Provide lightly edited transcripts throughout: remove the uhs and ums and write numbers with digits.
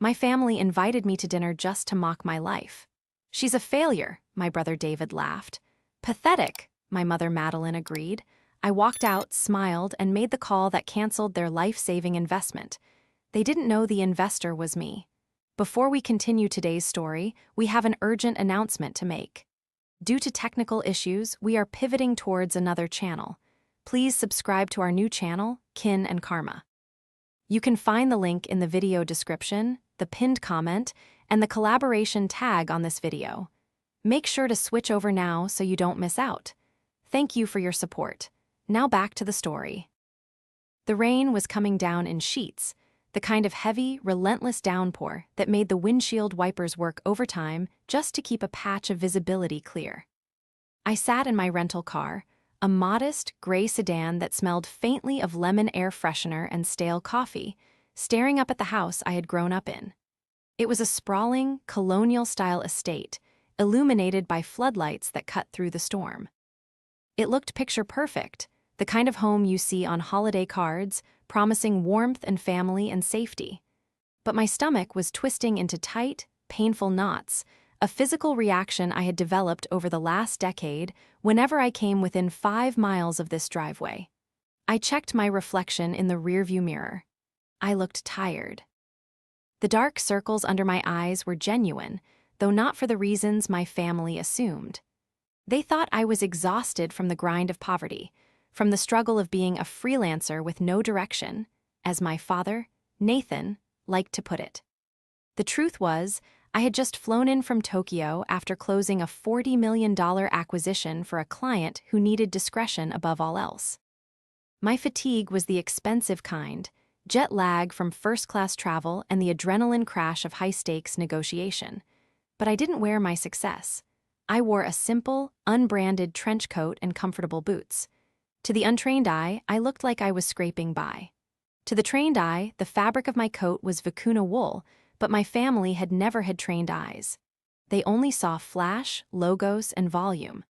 My family invited me to dinner just to mock my life. She's a failure, my brother David laughed. Pathetic, my mother Madeline agreed. I walked out, smiled, and made the call that canceled their life-saving investment. They didn't know the investor was me. Before we continue today's story, we have an urgent announcement to make. Due to technical issues, we are pivoting towards another channel. Please subscribe to our new channel, Kin and Karma. You can find the link in the video description, the pinned comment, and the collaboration tag on this video. Make sure to switch over now so you don't miss out. Thank you for your support. Now back to the story. The rain was coming down in sheets, the kind of heavy, relentless downpour that made the windshield wipers work overtime just to keep a patch of visibility clear. I sat in my rental car, a modest, gray sedan that smelled faintly of lemon air freshener and stale coffee, staring up at the house I had grown up in. It was a sprawling, colonial-style estate, illuminated by floodlights that cut through the storm. It looked picture-perfect, the kind of home you see on holiday cards, promising warmth and family and safety. But my stomach was twisting into tight, painful knots, a physical reaction I had developed over the last decade whenever I came within 5 miles of this driveway. I checked my reflection in the rearview mirror. I looked tired. The dark circles under my eyes were genuine, though not for the reasons my family assumed. They thought I was exhausted from the grind of poverty, from the struggle of being a freelancer with no direction, as my father, Nathan, liked to put it. The truth was, I had just flown in from Tokyo after closing a $40 million acquisition for a client who needed discretion above all else. My fatigue was the expensive kind, jet lag from first-class travel and the adrenaline crash of high-stakes negotiation. But I didn't wear my success. I wore a simple, unbranded trench coat and comfortable boots. To the untrained eye, I looked like I was scraping by. To the trained eye, the fabric of my coat was vicuna wool, but my family had never had trained eyes. They only saw flash, logos, and volume.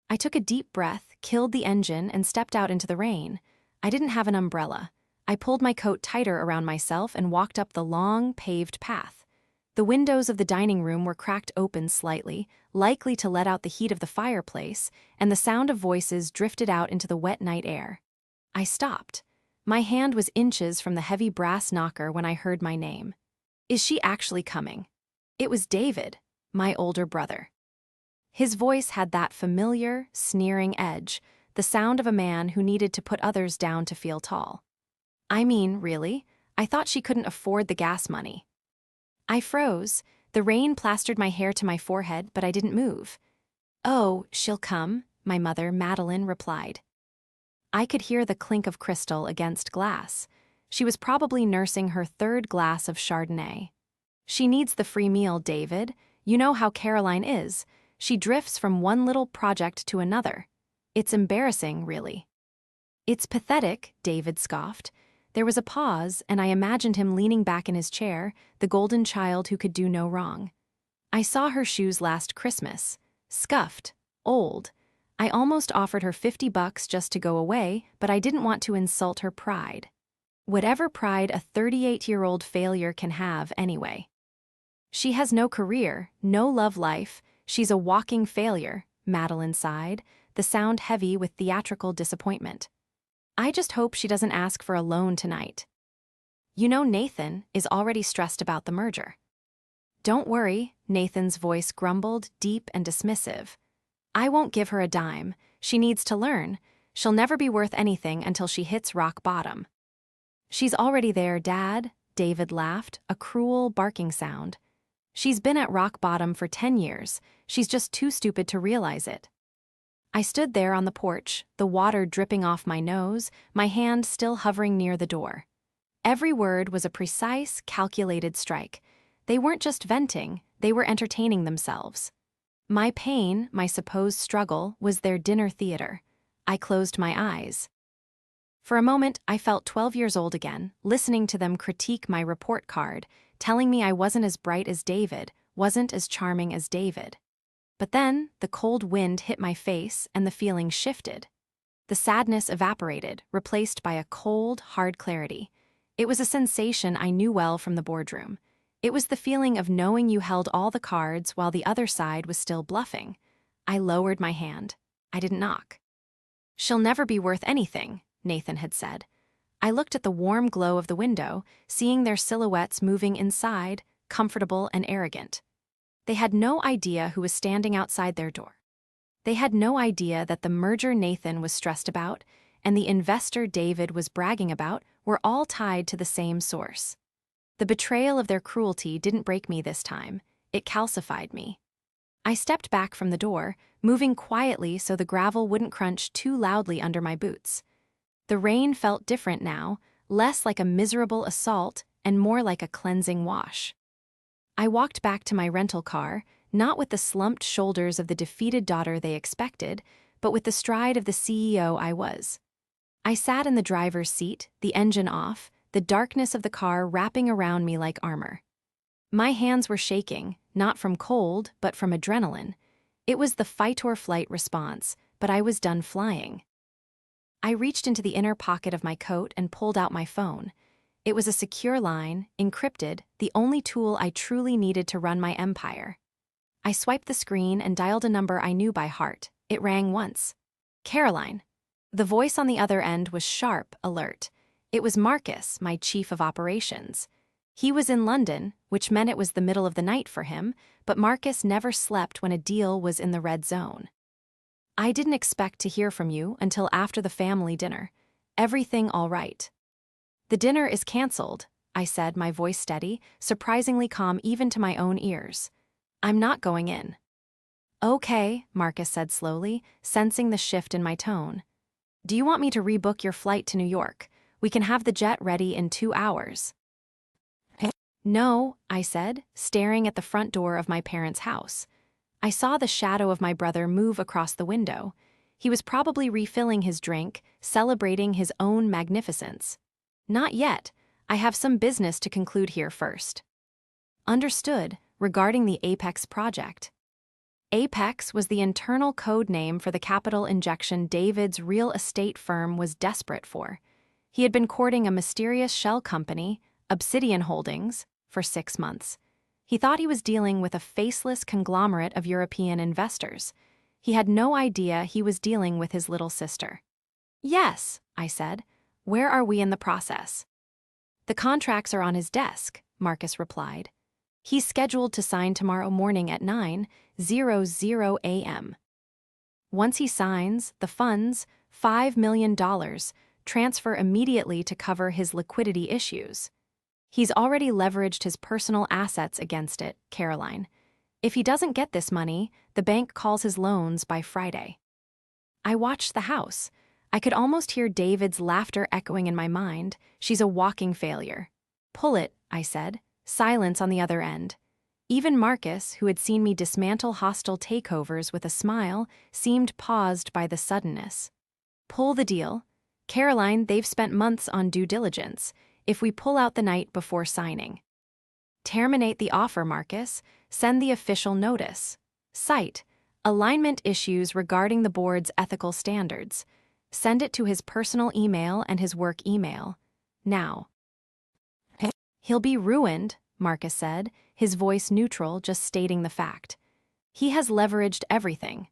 I took a deep breath, killed the engine, and stepped out into the rain. I didn't have an umbrella. I pulled my coat tighter around myself and walked up the long, paved path. The windows of the dining room were cracked open slightly, likely to let out the heat of the fireplace, and the sound of voices drifted out into the wet night air. I stopped. My hand was inches from the heavy brass knocker when I heard my name. Is she actually coming? It was David, my older brother. His voice had that familiar, sneering edge, the sound of a man who needed to put others down to feel tall. I mean, really? I thought she couldn't afford the gas money. I froze. The rain plastered my hair to my forehead, but I didn't move. Oh, she'll come, my mother, Madeline, replied. I could hear the clink of crystal against glass. She was probably nursing her 3rd glass of Chardonnay. She needs the free meal, David. You know how Caroline is. She drifts from one little project to another. It's embarrassing, really. It's pathetic, David scoffed. There was a pause, and I imagined him leaning back in his chair, the golden child who could do no wrong. I saw her shoes last Christmas. Scuffed. Old. I almost offered her $50 just to go away, but I didn't want to insult her pride. Whatever pride a 38-year-old failure can have, anyway. She has no career, no love life. She's a walking failure, Madeline sighed, the sound heavy with theatrical disappointment. I just hope she doesn't ask for a loan tonight. You know Nathan is already stressed about the merger. Don't worry, Nathan's voice grumbled, deep and dismissive. I won't give her a dime. She needs to learn. She'll never be worth anything until she hits rock bottom. She's already there, Dad, David laughed, a cruel, barking sound. She's been at rock bottom for 10 years. She's just too stupid to realize it. I stood there on the porch, the water dripping off my nose, my hand still hovering near the door. Every word was a precise, calculated strike. They weren't just venting, they were entertaining themselves. My pain, my supposed struggle, was their dinner theater. I closed my eyes. For a moment, I felt 12 years old again, listening to them critique my report card, telling me I wasn't as bright as David, wasn't as charming as David. But then, the cold wind hit my face and the feeling shifted. The sadness evaporated, replaced by a cold, hard clarity. It was a sensation I knew well from the boardroom. It was the feeling of knowing you held all the cards while the other side was still bluffing. I lowered my hand. I didn't knock. "She'll never be worth anything," Nathan had said. I looked at the warm glow of the window, seeing their silhouettes moving inside, comfortable and arrogant. They had no idea who was standing outside their door. They had no idea that the merger Nathan was stressed about and the investor David was bragging about were all tied to the same source. The betrayal of their cruelty didn't break me this time. It calcified me. I stepped back from the door, moving quietly so the gravel wouldn't crunch too loudly under my boots. The rain felt different now, less like a miserable assault and more like a cleansing wash. I walked back to my rental car, not with the slumped shoulders of the defeated daughter they expected, but with the stride of the CEO I was. I sat in the driver's seat, the engine off, the darkness of the car wrapping around me like armor. My hands were shaking, not from cold, but from adrenaline. It was the fight-or-flight response, but I was done flying. I reached into the inner pocket of my coat and pulled out my phone. It was a secure line, encrypted, the only tool I truly needed to run my empire. I swiped the screen and dialed a number I knew by heart. It rang once. "Caroline." The voice on the other end was sharp, alert. It was Marcus, my chief of operations. He was in London, which meant it was the middle of the night for him, but Marcus never slept when a deal was in the red zone. "I didn't expect to hear from you until after the family dinner. Everything all right?" "The dinner is cancelled," I said, my voice steady, surprisingly calm even to my own ears. "I'm not going in." "Okay," Marcus said slowly, sensing the shift in my tone. "Do you want me to rebook your flight to New York? We can have the jet ready in 2 hours." "No," I said, staring at the front door of my parents' house. I saw the shadow of my brother move across the window. He was probably refilling his drink, celebrating his own magnificence. "Not yet. I have some business to conclude here first." "Understood," regarding the Apex project. Apex was the internal code name for the capital injection David's real estate firm was desperate for. He had been courting a mysterious shell company, Obsidian Holdings, for 6 months. He thought he was dealing with a faceless conglomerate of European investors. He had no idea he was dealing with his little sister. "Yes," I said. "Where are we in the process?" "The contracts are on his desk," Marcus replied. "He's scheduled to sign tomorrow morning at 9:00 a.m. Once he signs, the funds, $5 million, transfer immediately to cover his liquidity issues. He's already leveraged his personal assets against it, Caroline. If he doesn't get this money, the bank calls his loans by Friday." I watched the house. I could almost hear David's laughter echoing in my mind. "She's a walking failure." "Pull it," I said. Silence on the other end. Even Marcus, who had seen me dismantle hostile takeovers with a smile, seemed paused by the suddenness. "Pull the deal. Caroline, they've spent months on due diligence. If we pull out the night before signing." "Terminate the offer, Marcus. Send the official notice. Cite alignment issues regarding the board's ethical standards. Send it to his personal email and his work email. Now." "He'll be ruined," Marcus said, his voice neutral, just stating the fact. "He has leveraged everything.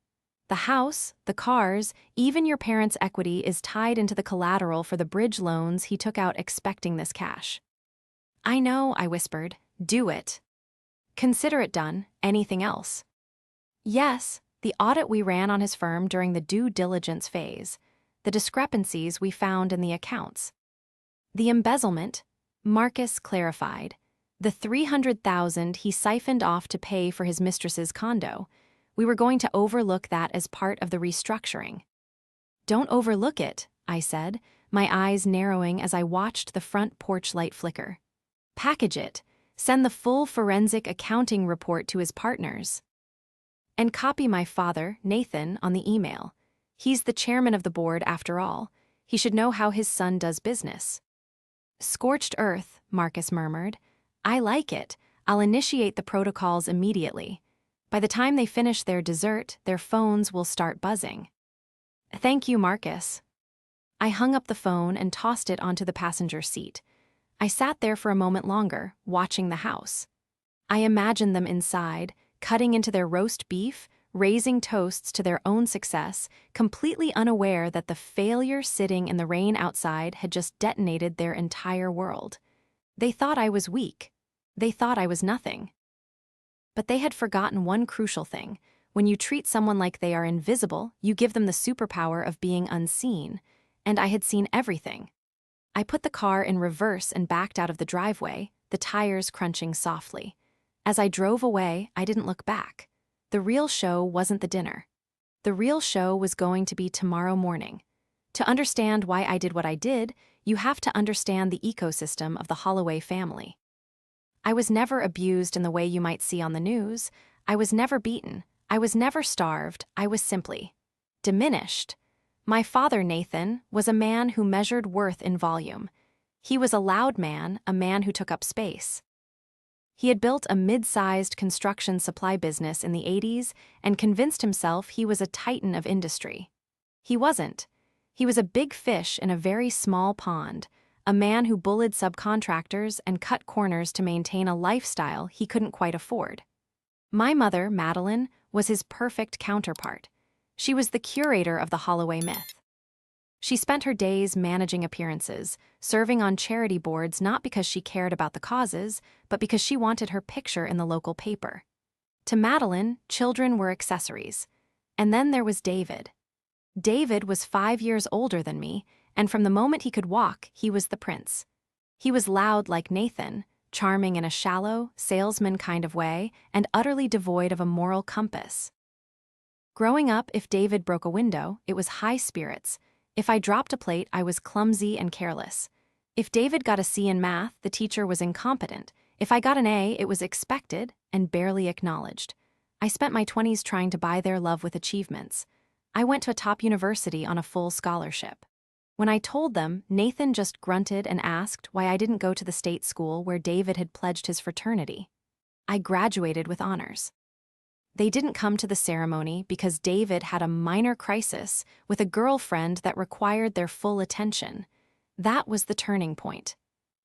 The house, the cars, even your parents' equity is tied into the collateral for the bridge loans he took out expecting this cash." "I know," I whispered. "Do it." "Consider it done. Anything else?" "Yes, the audit we ran on his firm during the due diligence phase. The discrepancies we found in the accounts. The embezzlement," Marcus clarified. "The $300,000 he siphoned off to pay for his mistress's condo. We were going to overlook that as part of the restructuring." "Don't overlook it," I said, my eyes narrowing as I watched the front porch light flicker. "Package it. Send the full forensic accounting report to his partners. And copy my father, Nathan, on the email. He's the chairman of the board after all. He should know how his son does business." "Scorched earth," Marcus murmured. "I like it. I'll initiate the protocols immediately. By the time they finish their dessert, their phones will start buzzing." "Thank you, Marcus." I hung up the phone and tossed it onto the passenger seat. I sat there for a moment longer, watching the house. I imagined them inside, cutting into their roast beef, raising toasts to their own success, completely unaware that the failure sitting in the rain outside had just detonated their entire world. They thought I was weak. They thought I was nothing. But they had forgotten one crucial thing. When you treat someone like they are invisible, you give them the superpower of being unseen. And I had seen everything. I put the car in reverse and backed out of the driveway, the tires crunching softly. As I drove away, I didn't look back. The real show wasn't the dinner. The real show was going to be tomorrow morning. To understand why I did what I did, you have to understand the ecosystem of the Holloway family. I was never abused in the way you might see on the news. I was never beaten. I was never starved. I was simply diminished. My father, Nathan, was a man who measured worth in volume. He was a loud man, a man who took up space. He had built a mid-sized construction supply business in the 80s and convinced himself he was a titan of industry. He wasn't. He was a big fish in a very small pond, a man who bullied subcontractors and cut corners to maintain a lifestyle he couldn't quite afford. My mother, Madeline, was his perfect counterpart. She was the curator of the Holloway myth. She spent her days managing appearances, serving on charity boards not because she cared about the causes, but because she wanted her picture in the local paper. To Madeline, children were accessories. And then there was David. David was 5 years older than me, and from the moment he could walk, he was the prince. He was loud like Nathan, charming in a shallow, salesman kind of way, and utterly devoid of a moral compass. Growing up, if David broke a window, it was high spirits. If I dropped a plate, I was clumsy and careless. If David got a C in math, the teacher was incompetent. If I got an A, it was expected and barely acknowledged. I spent my 20s trying to buy their love with achievements. I went to a top university on a full scholarship. When I told them, Nathan just grunted and asked why I didn't go to the state school where David had pledged his fraternity. I graduated with honors. They didn't come to the ceremony because David had a minor crisis with a girlfriend that required their full attention. That was the turning point.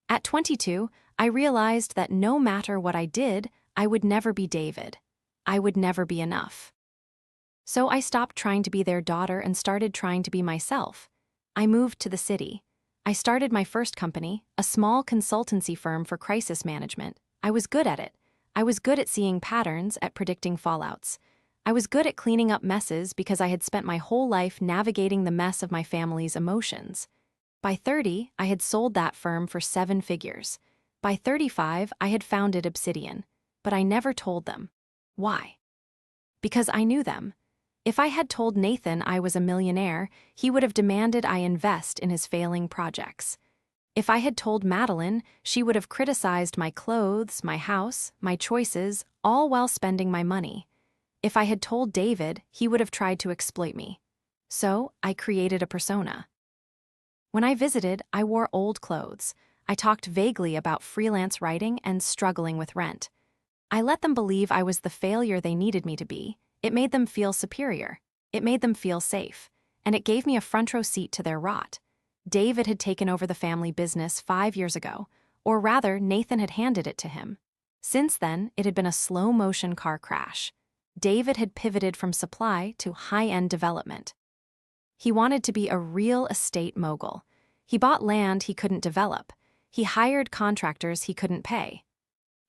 At 22, I realized that no matter what I did, I would never be David. I would never be enough. So I stopped trying to be their daughter and started trying to be myself. I moved to the city. I started my first company, a small consultancy firm for crisis management. I was good at it. I was good at seeing patterns, at predicting fallouts. I was good at cleaning up messes because I had spent my whole life navigating the mess of my family's emotions. By 30, I had sold that firm for 7 figures. By 35, I had founded Obsidian. But I never told them. Why? Because I knew them. If I had told Nathan I was a millionaire, he would have demanded I invest in his failing projects. If I had told Madeline, she would have criticized my clothes, my house, my choices, all while spending my money. If I had told David, he would have tried to exploit me. So I created a persona. When I visited, I wore old clothes. I talked vaguely about freelance writing and struggling with rent. I let them believe I was the failure they needed me to be. It made them feel superior. It made them feel safe. And it gave me a front row seat to their rot. David had taken over the family business 5 years ago, or rather, Nathan had handed it to him. Since then, it had been a slow-motion car crash. David had pivoted from supply to high-end development. He wanted to be a real estate mogul. He bought land he couldn't develop. He hired contractors he couldn't pay.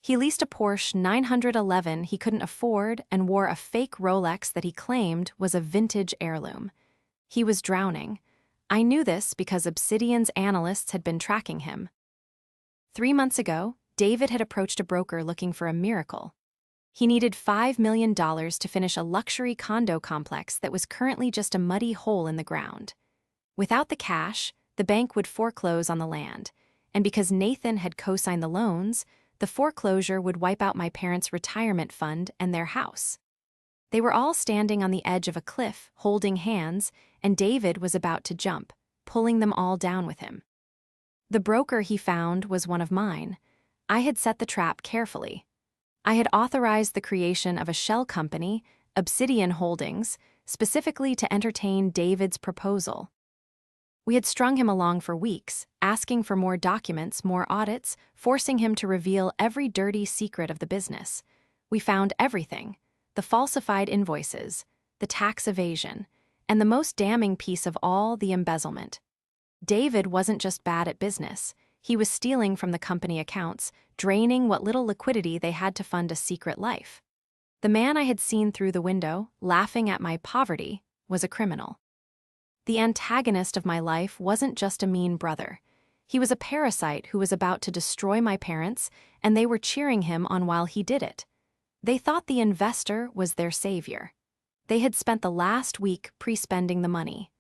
He leased a Porsche 911 he couldn't afford and wore a fake Rolex that he claimed was a vintage heirloom. He was drowning. I knew this because Obsidian's analysts had been tracking him. 3 months ago, David had approached a broker looking for a miracle. He needed $5 million to finish a luxury condo complex that was currently just a muddy hole in the ground. Without the cash, the bank would foreclose on the land, and because Nathan had co-signed the loans, the foreclosure would wipe out my parents' retirement fund and their house. They were all standing on the edge of a cliff, holding hands, and David was about to jump, pulling them all down with him. The broker he found was one of mine. I had set the trap carefully. I had authorized the creation of a shell company, Obsidian Holdings, specifically to entertain David's proposal. We had strung him along for weeks, asking for more documents, more audits, forcing him to reveal every dirty secret of the business. We found everything: the falsified invoices, the tax evasion, and the most damning piece of all, the embezzlement. David wasn't just bad at business. He was stealing from the company accounts, draining what little liquidity they had to fund a secret life. The man I had seen through the window, laughing at my poverty, was a criminal. The antagonist of my life wasn't just a mean brother. He was a parasite who was about to destroy my parents, and they were cheering him on while he did it. They thought the investor was their savior. They had spent the last week pre-spending the money.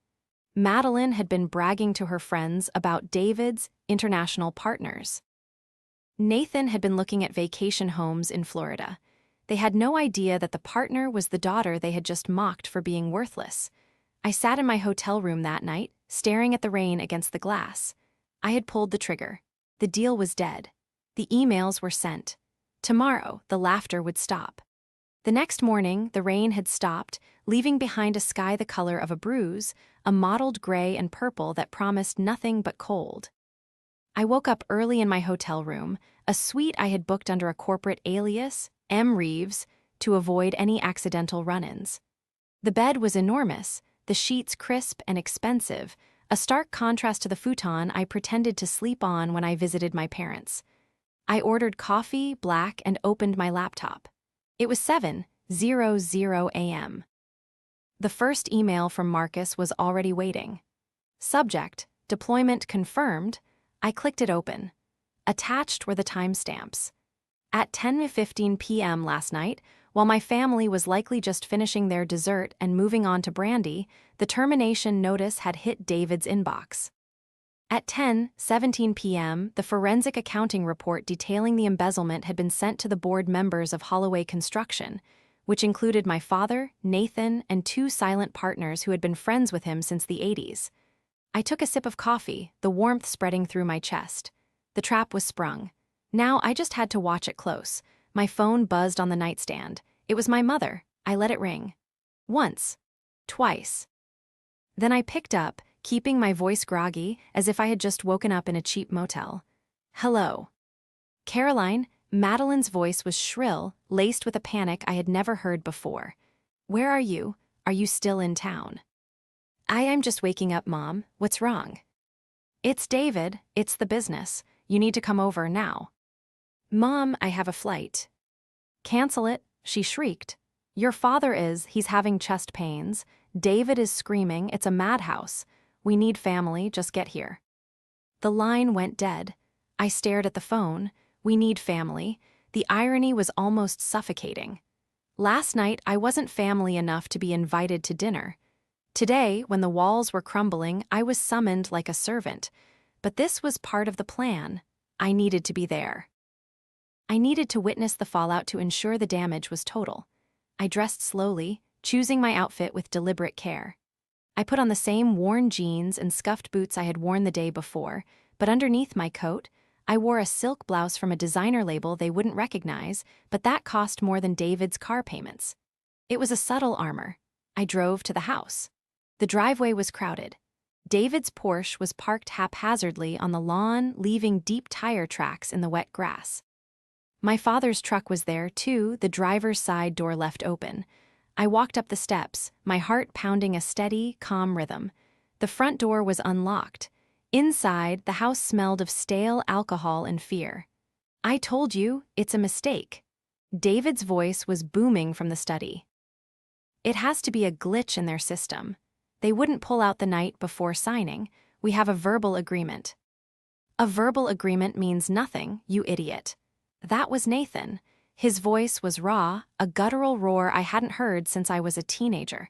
Madeline had been bragging to her friends about David's international partners. Nathan had been looking at vacation homes in Florida. They had no idea that the partner was the daughter they had just mocked for being worthless. I sat in my hotel room that night, staring at the rain against the glass. I had pulled the trigger. The deal was dead. The emails were sent. Tomorrow, the laughter would stop. The next morning, the rain had stopped, leaving behind a sky the color of a bruise, a mottled gray and purple that promised nothing but cold. I woke up early in my hotel room, a suite I had booked under a corporate alias, M. Reeves, to avoid any accidental run-ins. The bed was enormous, the sheets crisp and expensive, a stark contrast to the futon I pretended to sleep on when I visited my parents. I ordered coffee, black, and opened my laptop. It was 7:00 a.m. The first email from Marcus was already waiting. Subject: deployment confirmed. I clicked it open. Attached were the timestamps. At 10:15 p.m. last night, while my family was likely just finishing their dessert and moving on to brandy, the termination notice had hit David's inbox. At 10:17 p.m., the forensic accounting report detailing the embezzlement had been sent to the board members of Holloway Construction, which included my father, Nathan, and two silent partners who had been friends with him since the 80s. I took a sip of coffee, the warmth spreading through my chest. The trap was sprung. Now I just had to watch it close. My phone buzzed on the nightstand. It was my mother. I let it ring. Once. Twice. Then I picked up, keeping my voice groggy, as if I had just woken up in a cheap motel. "Hello." "Caroline," Madeline's voice was shrill, laced with a panic I had never heard before. "Where are you? Are you still in town?" I'm just waking up, Mom. What's wrong?" "It's David. It's the business. You need to come over now." "Mom, I have a flight." "Cancel it," she shrieked. "Your father he's having chest pains. David is screaming, it's a madhouse. We need family, just get here." The line went dead. I stared at the phone. We need family. The irony was almost suffocating. Last night, I wasn't family enough to be invited to dinner. Today, when the walls were crumbling, I was summoned like a servant. But this was part of the plan. I needed to be there. I needed to witness the fallout to ensure the damage was total. I dressed slowly, choosing my outfit with deliberate care. I put on the same worn jeans and scuffed boots I had worn the day before, but underneath my coat, I wore a silk blouse from a designer label they wouldn't recognize, but that cost more than David's car payments. It was a subtle armor. I drove to the house. The driveway was crowded. David's Porsche was parked haphazardly on the lawn, leaving deep tire tracks in the wet grass. My father's truck was there, too, the driver's side door left open. I walked up the steps, my heart pounding a steady, calm rhythm. The front door was unlocked. Inside, the house smelled of stale alcohol and fear. "I told you, it's a mistake." David's voice was booming from the study. "It has to be a glitch in their system. They wouldn't pull out the night before signing. We have a verbal agreement." "A verbal agreement means nothing, you idiot." That was Nathan. His voice was raw, a guttural roar I hadn't heard since I was a teenager.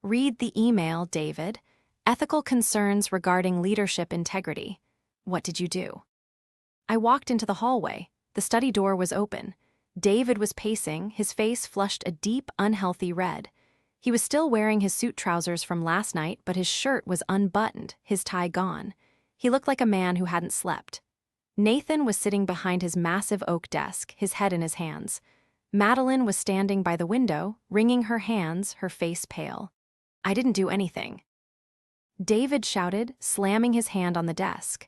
"Read the email, David. Ethical concerns regarding leadership integrity." "What did you do?" I walked into the hallway. The study door was open. David was pacing, his face flushed a deep, unhealthy red. He was still wearing his suit trousers from last night, but his shirt was unbuttoned, his tie gone. He looked like a man who hadn't slept. Nathan was sitting behind his massive oak desk, his head in his hands. Madeline was standing by the window, wringing her hands, her face pale. "I didn't do anything." David shouted, slamming his hand on the desk.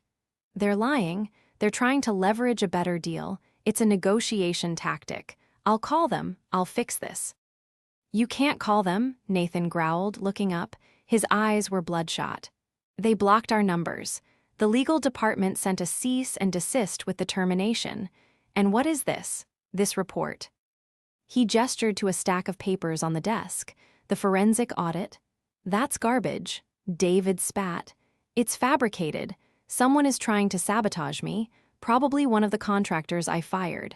They're lying. They're trying to leverage a better deal. It's a negotiation tactic. I'll call them. I'll fix this. You can't call them, Nathan growled, looking up. His eyes were bloodshot. They blocked our numbers. The legal department sent a cease and desist with the termination. And what is this? This report. He gestured to a stack of papers on the desk. The forensic audit. That's garbage. David spat. It's fabricated. Someone is trying to sabotage me, probably one of the contractors I fired.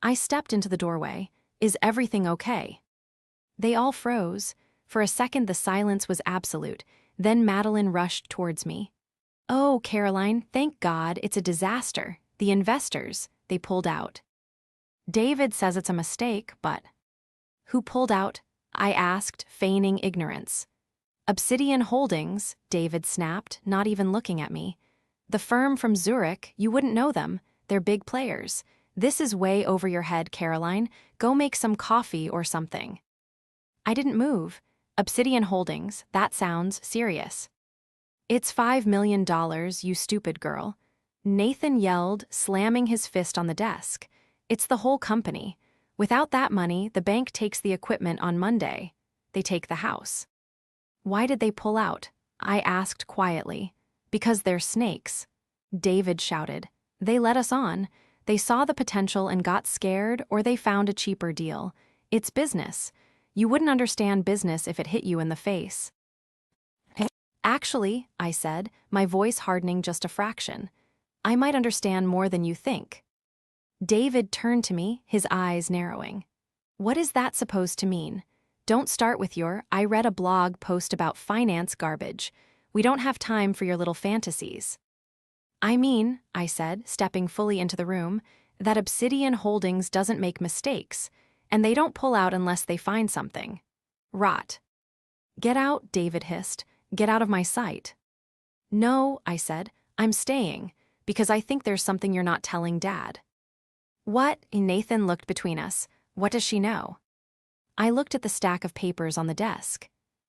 I stepped into the doorway. Is everything okay? They all froze. For a second the silence was absolute. Then Madeline rushed towards me. Oh, Caroline, thank God, it's a disaster. The investors, they pulled out. David says it's a mistake, but... Who pulled out? I asked, feigning ignorance. Obsidian Holdings, David snapped, not even looking at me. The firm from Zurich, you wouldn't know them. They're big players. This is way over your head, Caroline. Go make some coffee or something. I didn't move. Obsidian Holdings, that sounds serious. It's $5 million, you stupid girl. Nathan yelled, slamming his fist on the desk. It's the whole company. Without that money, the bank takes the equipment on Monday. They take the house. Why did they pull out? I asked quietly. Because they're snakes. David shouted. They let us on. They saw the potential and got scared, or they found a cheaper deal. It's business. You wouldn't understand business if it hit you in the face. Actually, I said, my voice hardening just a fraction. I might understand more than you think. David turned to me, his eyes narrowing. What is that supposed to mean? Don't start with your, I read a blog post about finance garbage. We don't have time for your little fantasies. I mean, I said, stepping fully into the room, that Obsidian Holdings doesn't make mistakes, and they don't pull out unless they find something. Rot. Get out, David hissed. Get out of my sight. No, I said, I'm staying, because I think there's something you're not telling Dad. What? Nathan looked between us. What does she know? I looked at the stack of papers on the desk.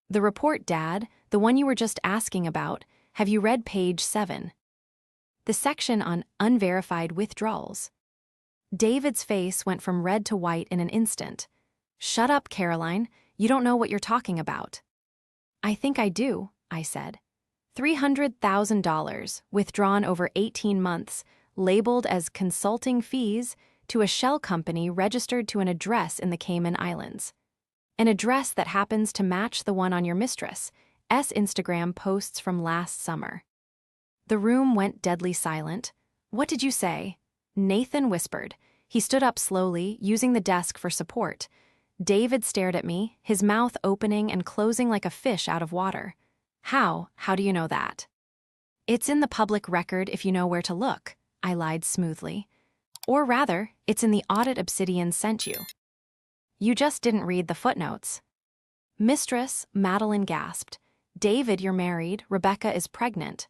The report, Dad, the one you were just asking about, have you read page 7? The section on unverified withdrawals. David's face went from red to white in an instant. Shut up, Caroline. You don't know what you're talking about. I think I do, I said. $300,000 withdrawn over 18 months, labeled as consulting fees to a shell company registered to an address in the Cayman Islands. An address that happens to match the one on your mistress' Instagram posts from last summer. The room went deadly silent. What did you say? Nathan whispered. He stood up slowly, using the desk for support. David stared at me, his mouth opening and closing like a fish out of water. How? How do you know that? It's in the public record if you know where to look, I lied smoothly. Or rather, it's in the audit Obsidian sent you. You just didn't read the footnotes. Mistress, Madeline gasped. David, you're married. Rebecca is pregnant.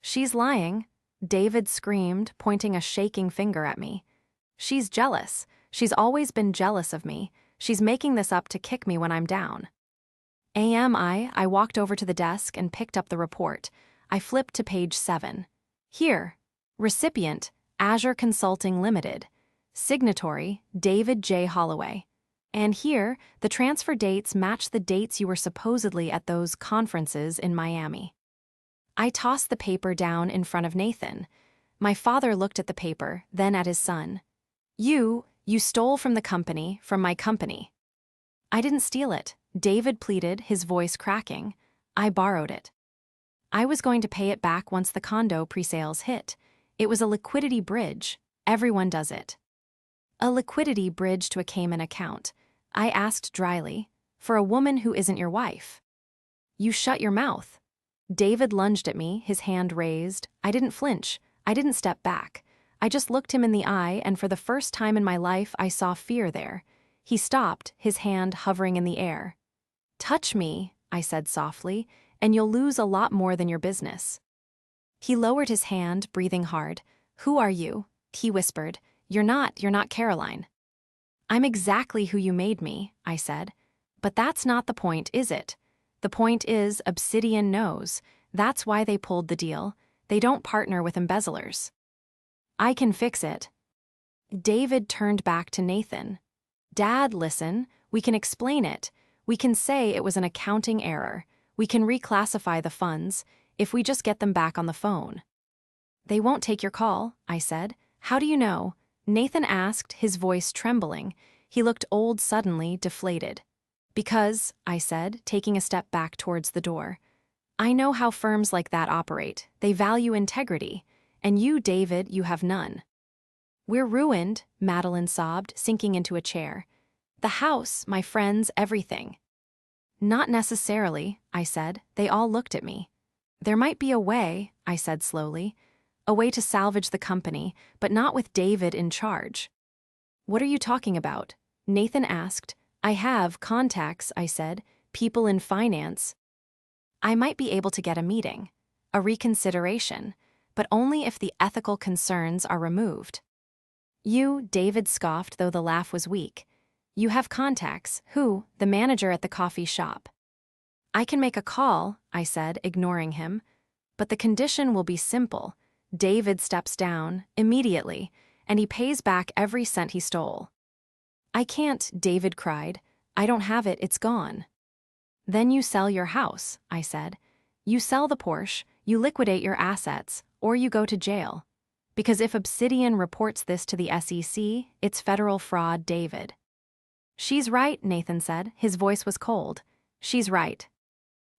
She's lying, David screamed, pointing a shaking finger at me. She's jealous. She's always been jealous of me. She's making this up to kick me when I'm down. I walked over to the desk and picked up the report. I flipped to page 7. Here. Recipient, Azure Consulting Limited. Signatory, David J. Holloway. And here, the transfer dates match the dates you were supposedly at those conferences in Miami. I tossed the paper down in front of Nathan. My father looked at the paper, then at his son. You stole from the company, from my company. I didn't steal it, David pleaded, his voice cracking. I borrowed it. I was going to pay it back once the condo pre-sales hit. It was a liquidity bridge. Everyone does it. A liquidity bridge to a Cayman account. I asked dryly, for a woman who isn't your wife. You shut your mouth. David lunged at me, his hand raised. I didn't flinch. I didn't step back. I just looked him in the eye, and for the first time in my life, I saw fear there. He stopped, his hand hovering in the air. Touch me, I said softly, and you'll lose a lot more than your business. He lowered his hand, breathing hard. Who are you? He whispered. You're not Caroline. I'm exactly who you made me, I said. But that's not the point, is it? The point is, Obsidian knows. That's why they pulled the deal. They don't partner with embezzlers. I can fix it. David turned back to Nathan. Dad, listen, we can explain it. We can say it was an accounting error. We can reclassify the funds if we just get them back on the phone. They won't take your call, I said. How do you know? Nathan asked, his voice trembling. He looked old suddenly, deflated. Because, I said, taking a step back towards the door. I know how firms like that operate. They value integrity. And you, David, you have none. We're ruined, Madeline sobbed, sinking into a chair. The house, my friends, everything. Not necessarily, I said. They all looked at me. There might be a way, I said slowly. A way to salvage the company, but not with David in charge. What are you talking about? Nathan asked. I have contacts, I said, people in finance. I might be able to get a meeting, a reconsideration, but only if the ethical concerns are removed. You, David scoffed, though the laugh was weak. You have contacts. Who? The manager at the coffee shop. I can make a call, I said, ignoring him. But the condition will be simple. David steps down, immediately, and he pays back every cent he stole. I can't, David cried. I don't have it, it's gone. Then you sell your house, I said. You sell the Porsche, you liquidate your assets, or you go to jail. Because if Obsidian reports this to the SEC, it's federal fraud, David. She's right, Nathan said. His voice was cold. She's right.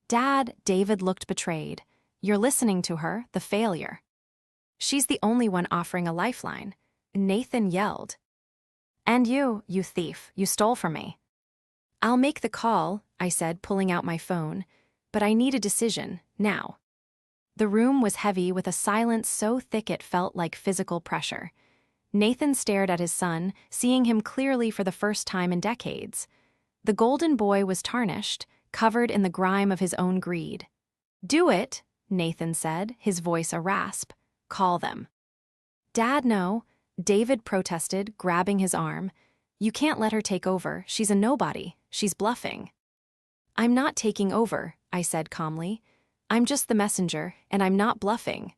Dad, David looked betrayed. You're listening to her, the failure. She's the only one offering a lifeline. Nathan yelled. And you thief, you stole from me. I'll make the call, I said, pulling out my phone. But I need a decision, now. The room was heavy with a silence so thick it felt like physical pressure. Nathan stared at his son, seeing him clearly for the first time in decades. The golden boy was tarnished, covered in the grime of his own greed. Do it, Nathan said, his voice a rasp. Call them. Dad, no, David protested, grabbing his arm. You can't let her take over. She's a nobody. She's bluffing. I'm not taking over, I said calmly. I'm just the messenger, and I'm not bluffing.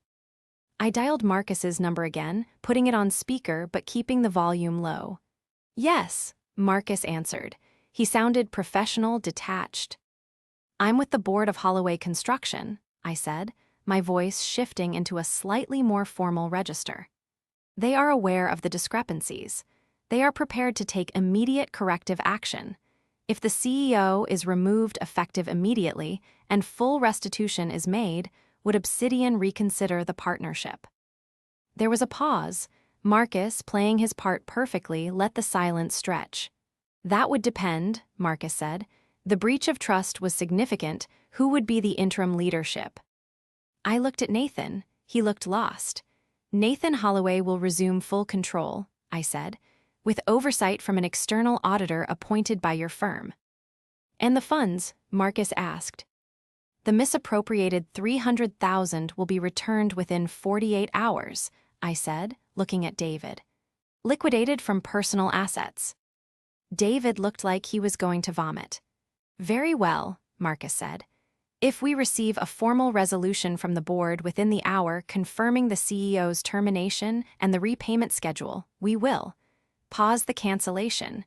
I dialed Marcus's number again, putting it on speaker but keeping the volume low. Yes, Marcus answered. He sounded professional, detached. I'm with the board of Holloway Construction, I said, my voice shifting into a slightly more formal register. They are aware of the discrepancies. They are prepared to take immediate corrective action. If the CEO is removed effective immediately and full restitution is made, would Obsidian reconsider the partnership? There was a pause. Marcus, playing his part perfectly, let the silence stretch. That would depend, Marcus said. The breach of trust was significant. Who would be the interim leadership? I looked at Nathan. He looked lost. Nathan Holloway will resume full control, I said, with oversight from an external auditor appointed by your firm. And the funds? Marcus asked. The misappropriated $300,000 will be returned within 48 hours, I said, looking at David. Liquidated from personal assets. David looked like he was going to vomit. Very well, Marcus said. If we receive a formal resolution from the board within the hour confirming the CEO's termination and the repayment schedule, we will. Pause the cancellation.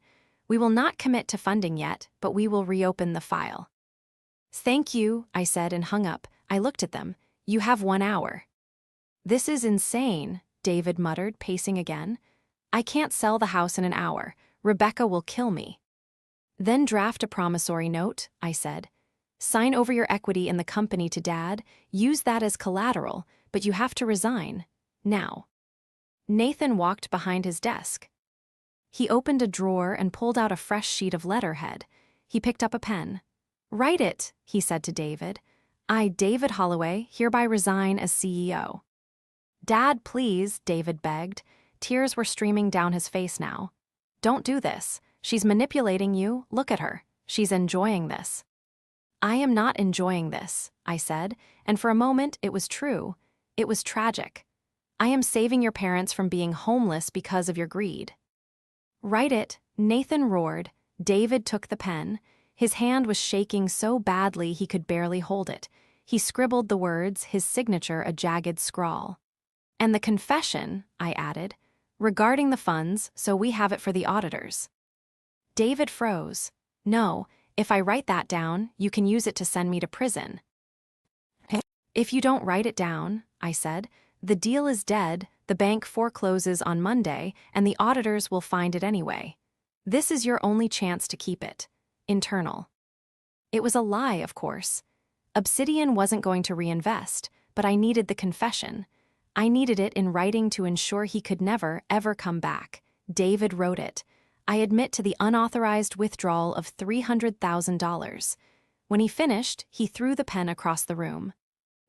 We will not commit to funding yet, but we will reopen the file. Thank you, I said and hung up. I looked at them. You have 1 hour. This is insane, David muttered, pacing again. I can't sell the house in an hour. Rebecca will kill me. Then draft a promissory note, I said. Sign over your equity in the company to Dad. Use that as collateral, but you have to resign. Now. Nathan walked behind his desk. He opened a drawer and pulled out a fresh sheet of letterhead. He picked up a pen. Write it, he said to David. I, David Holloway, hereby resign as CEO. Dad, please, David begged. Tears were streaming down his face now. Don't do this. She's manipulating you. Look at her. She's enjoying this. I am not enjoying this, I said, and for a moment it was true. It was tragic. I am saving your parents from being homeless because of your greed. Write it, Nathan roared. David took the pen. His hand was shaking so badly he could barely hold it. He scribbled the words, his signature a jagged scrawl. "And the confession," I added, "regarding the funds, so we have it for the auditors." David froze. "No, if I write that down, you can use it to send me to prison." "If you don't write it down," I said, "the deal is dead, the bank forecloses on Monday, and the auditors will find it anyway. This is your only chance to keep it. Internal." It was a lie, of course. Obsidian wasn't going to reinvest, but I needed the confession. I needed it in writing to ensure he could never, ever come back. David wrote it. I admit to the unauthorized withdrawal of $300,000. When he finished, he threw the pen across the room.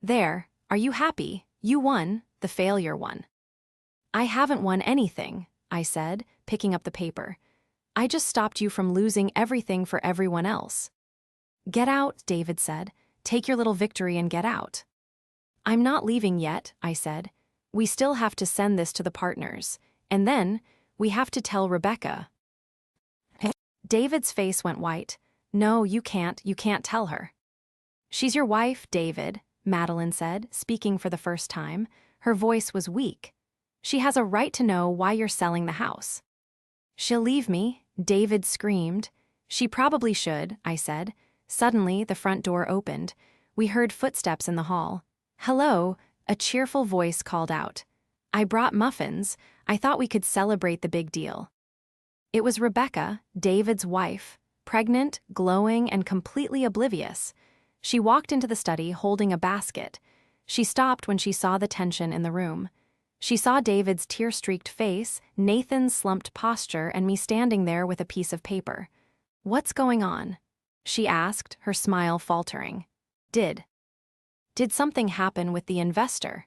"There, are you happy? You won, the failure won." "I haven't won anything," I said, picking up the paper. "I just stopped you from losing everything for everyone else." "Get out," David said. "Take your little victory and get out." "I'm not leaving yet," I said. "We still have to send this to the partners. And then, we have to tell Rebecca." David's face went white. "No, you can't tell her." "She's your wife, David," Madeline said, speaking for the first time. Her voice was weak. "She has a right to know why you're selling the house." "She'll leave me," David screamed. "She probably should," I said. Suddenly, the front door opened. We heard footsteps in the hall. "Hello," a cheerful voice called out. "I brought muffins. I thought we could celebrate the big deal." It was Rebecca, David's wife, pregnant, glowing, and completely oblivious. She walked into the study holding a basket. She stopped when she saw the tension in the room. She saw David's tear-streaked face, Nathan's slumped posture, and me standing there with a piece of paper. "What's going on?" she asked, her smile faltering. Did something happen with the investor?"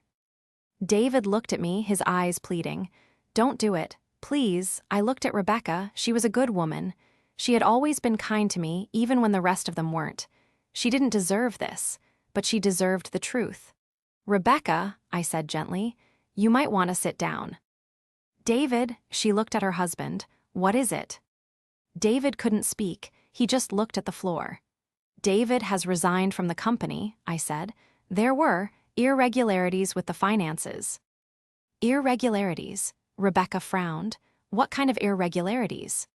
David looked at me, his eyes pleading. "Don't do it. Please." I looked at Rebecca. She was a good woman. She had always been kind to me, even when the rest of them weren't. She didn't deserve this, but she deserved the truth. "Rebecca," I said gently, "you might want to sit down." "David," she looked at her husband, "what is it?" David couldn't speak. He just looked at the floor. "David has resigned from the company," I said. "There were irregularities with the finances." "Irregularities?" Rebecca frowned. "What kind of irregularities?"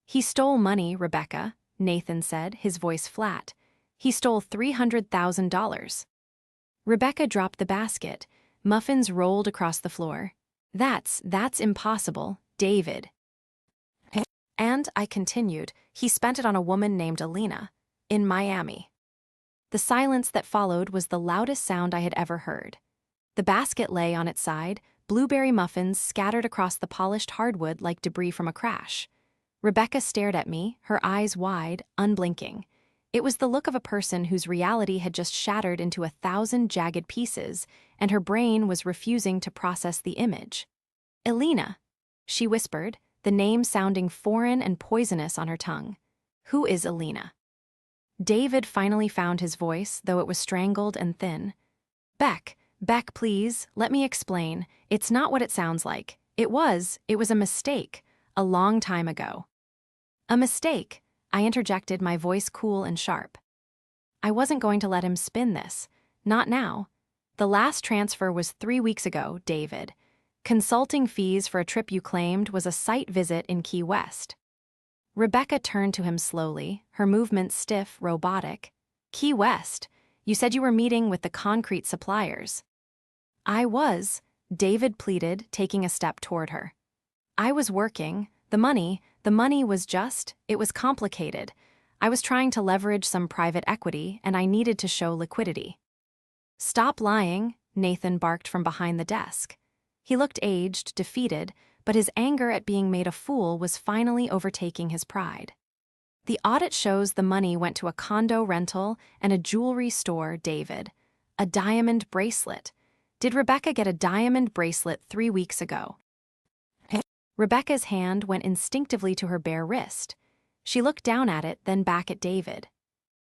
"He stole money, Rebecca," Nathan said, his voice flat. "He stole $300,000. Rebecca dropped the basket. Muffins rolled across the floor. That's impossible, David." "And," I continued, "he spent it on a woman named Alina, in Miami." The silence that followed was the loudest sound I had ever heard. The basket lay on its side, blueberry muffins scattered across the polished hardwood like debris from a crash. Rebecca stared at me, her eyes wide, unblinking. It was the look of a person whose reality had just shattered into 1,000 jagged pieces, and her brain was refusing to process the image. "Alina," she whispered, the name sounding foreign and poisonous on her tongue. "Who is Alina?" David finally found his voice, though it was strangled and thin. Beck, please, let me explain. It's not what it sounds like. It was a mistake, a long time ago." "A mistake?" I interjected, my voice cool and sharp. I wasn't going to let him spin this. Not now. "The last transfer was 3 weeks ago, David. Consulting fees for a trip you claimed was a site visit in Key West." Rebecca turned to him slowly, her movements stiff, robotic. "Key West? You said you were meeting with the concrete suppliers." "I was," David pleaded, taking a step toward her. "I was working. The money was it was complicated. I was trying to leverage some private equity, and I needed to show liquidity." "Stop lying," Nathan barked from behind the desk. He looked aged, defeated, but his anger at being made a fool was finally overtaking his pride. "The audit shows the money went to a condo rental and a jewelry store, David. A diamond bracelet. Did Rebecca get a diamond bracelet 3 weeks ago?" Rebecca's hand went instinctively to her bare wrist. She looked down at it, then back at David.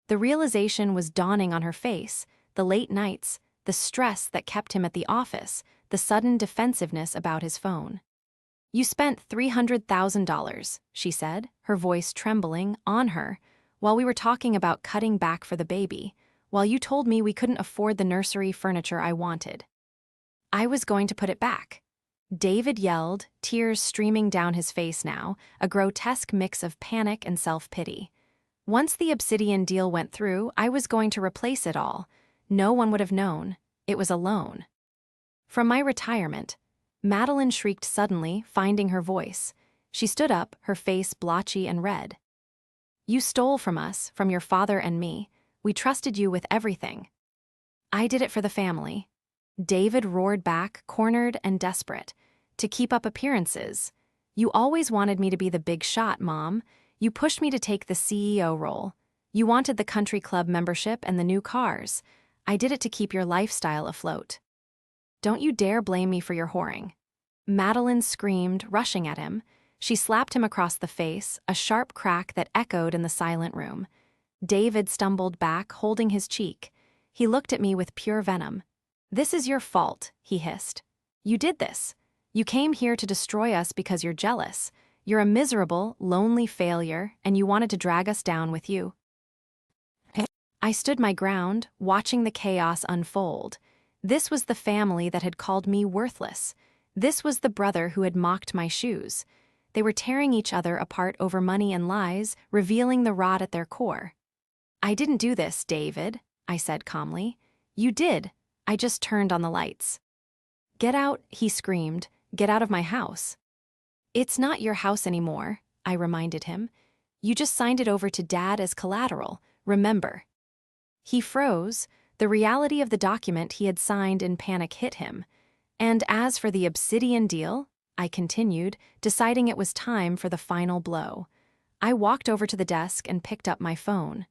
The realization was dawning on her face, the late nights, the stress that kept him at the office, the sudden defensiveness about his phone. "You spent $300,000, she said, her voice trembling, on her. while we were talking about cutting back for the baby, while you told me we couldn't afford the nursery furniture I wanted. I was going to put it back. David yelled, tears streaming down his face now, a grotesque mix of panic and self-pity. Once the Obsidian deal went through, I was going to replace it all. No one would have known. It was a loan. From my retirement, Madeline shrieked suddenly, finding her voice. She stood up, her face blotchy and red. You stole from us, from your father and me. We trusted you with everything. I did it for the family. David roared back, cornered and desperate. To keep up appearances. You always wanted me to be the big shot, Mom. You pushed me to take the CEO role. You wanted the country club membership and the new cars. I did it to keep your lifestyle afloat. Don't you dare blame me for your whoring. Madeline screamed, rushing at him. She slapped him across the face, a sharp crack that echoed in the silent room. David stumbled back, holding his cheek. He looked at me with pure venom. This is your fault, he hissed. You did this. You came here to destroy us because you're jealous. You're a miserable, lonely failure, and you wanted to drag us down with you. I stood my ground, watching the chaos unfold. This was the family that had called me worthless. This was the brother who had mocked my shoes. They were tearing each other apart over money and lies, revealing the rot at their core. I didn't do this, David, I said calmly. You did. I just turned on the lights. Get out, he screamed. Get out of my house. It's not your house anymore, I reminded him. You just signed it over to Dad as collateral, remember. He froze. The reality of the document he had signed in panic hit him. And as for the Obsidian deal, I continued, deciding it was time for the final blow. I walked over to the desk and picked up my phone.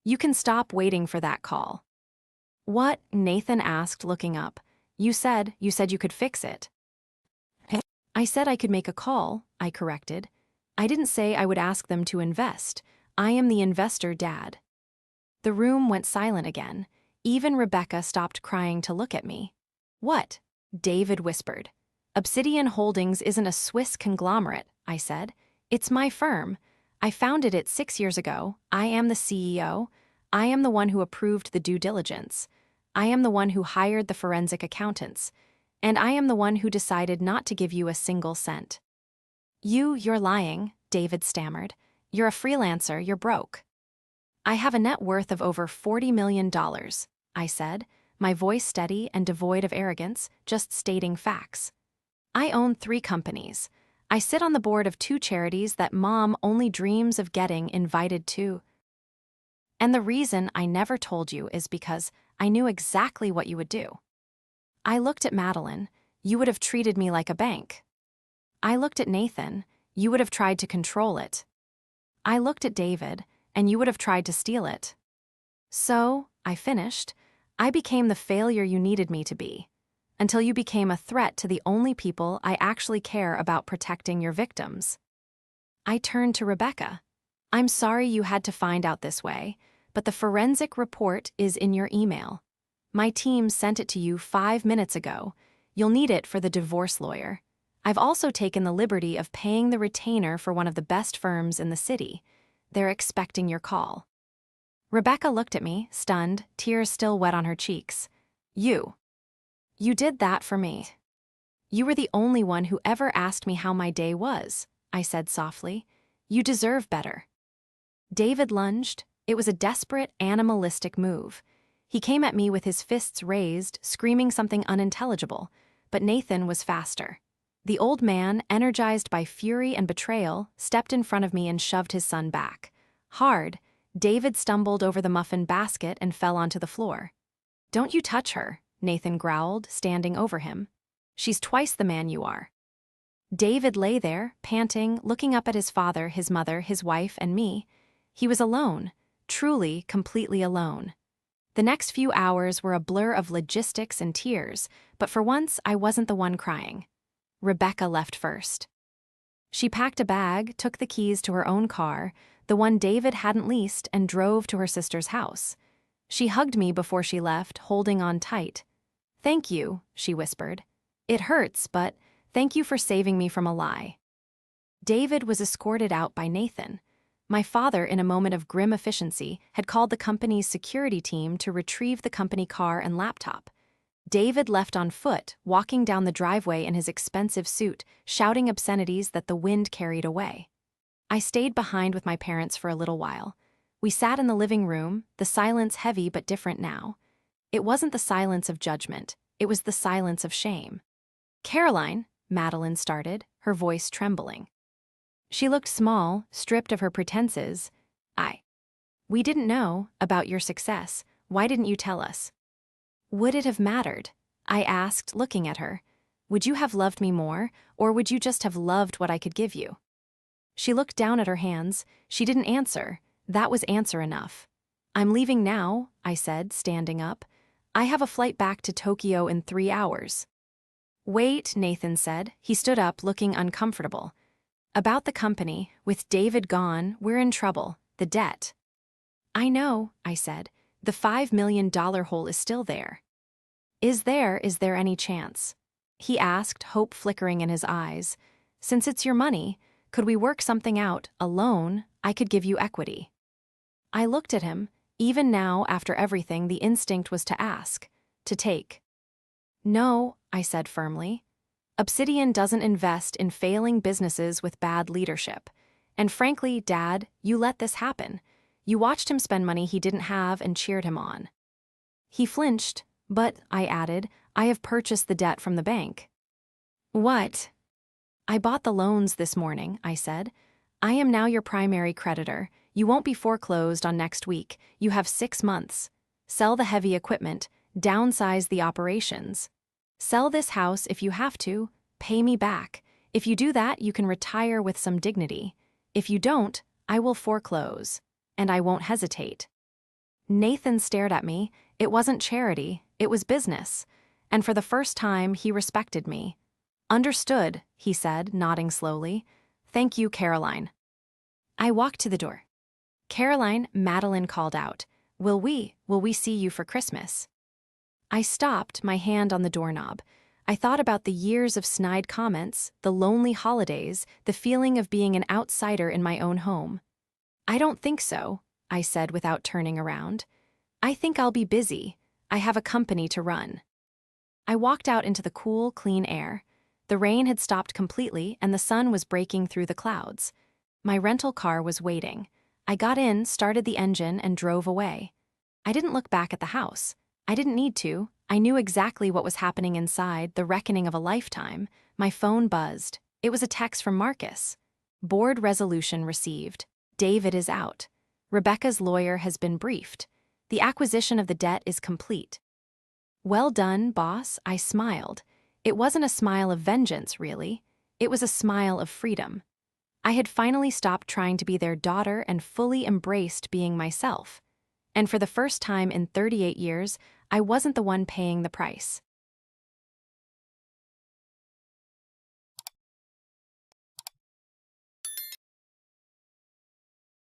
You can stop waiting for that call. What? Nathan asked, looking up. You said you could fix it. I said I could make a call, I corrected. I didn't say I would ask them to invest. I am the investor, Dad. The room went silent again. Even Rebecca stopped crying to look at me. What? David whispered. Obsidian Holdings isn't a Swiss conglomerate, I said. It's my firm. I founded it 6 years ago. I am the CEO. I am the one who approved the due diligence. I am the one who hired the forensic accountants. And I am the one who decided not to give you a single cent. You're lying, David stammered. You're a freelancer, you're broke. I have a net worth of over $40 million, I said, my voice steady and devoid of arrogance, just stating facts. I own 3 companies. I sit on the board of 2 charities that Mom only dreams of getting invited to. And the reason I never told you is because I knew exactly what you would do. I looked at Madeline. You would have treated me like a bank. I looked at Nathan. You would have tried to control it. I looked at David, and you would have tried to steal it. So, I finished. I became the failure you needed me to be, until you became a threat to the only people I actually care about protecting your victims. I turned to Rebecca. I'm sorry you had to find out this way, but the forensic report is in your email. My team sent it to you 5 minutes ago. You'll need it for the divorce lawyer. I've also taken the liberty of paying the retainer for one of the best firms in the city. They're expecting your call. Rebecca looked at me, stunned, tears still wet on her cheeks. You did that for me. You were the only one who ever asked me how my day was, I said softly. You deserve better. David lunged. It was a desperate, animalistic move. He came at me with his fists raised, screaming something unintelligible, but Nathan was faster. The old man, energized by fury and betrayal, stepped in front of me and shoved his son back. Hard, David stumbled over the muffin basket and fell onto the floor. Don't you touch her, Nathan growled, standing over him. She's twice the man you are. David lay there, panting, looking up at his father, his mother, his wife, and me. He was alone, truly, completely alone. The next few hours were a blur of logistics and tears, but for once I wasn't the one crying. Rebecca left first. She packed a bag, took the keys to her own car, the one David hadn't leased, and drove to her sister's house. She hugged me before she left, holding on tight. Thank you, she whispered. It hurts, but thank you for saving me from a lie. David was escorted out by Nathan. My father, in a moment of grim efficiency, had called the company's security team to retrieve the company car and laptop. David left on foot, walking down the driveway in his expensive suit, shouting obscenities that the wind carried away. I stayed behind with my parents for a little while. We sat in the living room, the silence heavy but different now. It wasn't the silence of judgment, it was the silence of shame. "Caroline," Madeline started, her voice trembling. She looked small, stripped of her pretenses. We didn't know about your success. Why didn't you tell us?" "Would it have mattered?" I asked, looking at her. "Would you have loved me more, or would you just have loved what I could give you?" She looked down at her hands. She didn't answer. That was answer enough. "I'm leaving now," I said, standing up. "I have a flight back to Tokyo in 3 hours." "Wait," Nathan said. He stood up, looking uncomfortable. "About the company, with David gone, we're in trouble. The debt." "I know," I said. "The $5 million hole is still there." Is there any chance?" he asked, hope flickering in his eyes. "Since it's your money, could we work something out, a loan? I could give you equity." I looked at him. Even now, after everything, the instinct was to ask, to take. "No," I said firmly. "Obsidian doesn't invest in failing businesses with bad leadership. And frankly, Dad, you let this happen. You watched him spend money he didn't have and cheered him on." He flinched, but, I added, "I have purchased the debt from the bank." "What?" "I bought the loans this morning," I said. "I am now your primary creditor. You won't be foreclosed on next week. You have 6 months. Sell the heavy equipment, downsize the operations. Sell this house if you have to, pay me back. If you do that, you can retire with some dignity. If you don't, I will foreclose. And I won't hesitate." Nathan stared at me. It wasn't charity, it was business. And for the first time, he respected me. "Understood," he said, nodding slowly. "Thank you, Caroline." I walked to the door. "Caroline," Madeline called out. Will we see you for Christmas?" I stopped, my hand on the doorknob. I thought about the years of snide comments, the lonely holidays, the feeling of being an outsider in my own home. "I don't think so," I said without turning around. "I think I'll be busy. I have a company to run." I walked out into the cool, clean air. The rain had stopped completely and the sun was breaking through the clouds. My rental car was waiting. I got in, started the engine, and drove away. I didn't look back at the house. I didn't need to. I knew exactly what was happening inside, the reckoning of a lifetime. My phone buzzed. It was a text from Marcus. "Board resolution received. David is out. Rebecca's lawyer has been briefed. The acquisition of the debt is complete." "Well done, boss," I smiled. It wasn't a smile of vengeance, really. It was a smile of freedom. I had finally stopped trying to be their daughter and fully embraced being myself. And for the first time in 38 years, I wasn't the one paying the price.